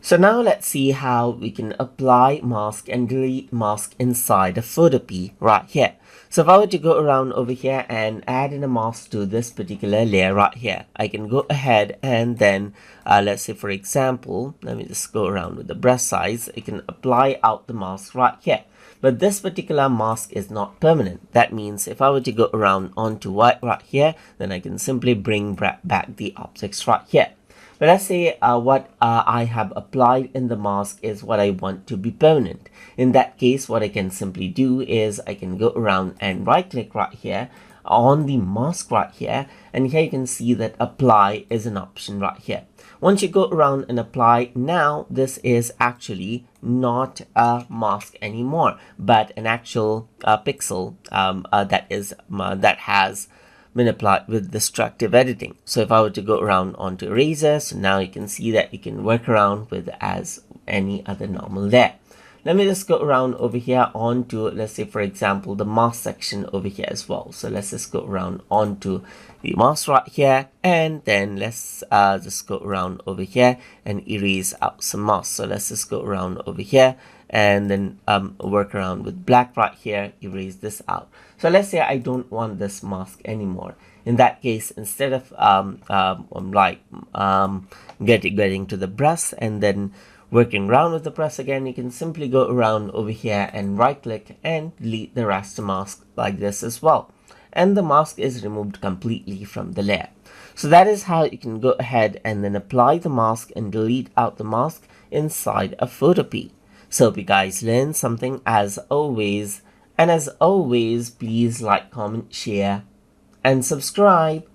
So now let's see how we can apply mask and delete mask inside a Photopea right here. So if I were to go around over here and add in a mask to this particular layer right here, I can go ahead and then let's say, for example, let me just go around with the brush size. I can apply out the mask right here. But this particular mask is not permanent. That means if I were to go around onto white right here, then I can simply bring back the objects right here. But let's say what I have applied in the mask is what I want to be permanent. In that case, what I can simply do is I can go around and right click right here on the mask right here, and here you can see that apply is an option right here. Once you go around and apply, now this is actually not a mask anymore, but an actual pixel that has been applied with destructive editing. So if I were to go around onto eraser, so now you can see that you can work around with as any other normal layer. Let me just go around over here onto, let's say, for example, the mask section over here as well. So let's just go around onto the mask right here, and then let's just go around over here and erase out some masks. So let's just go around over here and then work around with black right here, erase this out. So let's say I don't want this mask anymore. In that case, instead of getting to the brush and then working around with the brush again, you can simply go around over here and right click and delete the raster mask like this as well. And the mask is removed completely from the layer. So that is how you can go ahead and then apply the mask and delete out the mask inside a Photopea. So hope you guys learned something as always. And as always, please like, comment, share, and subscribe.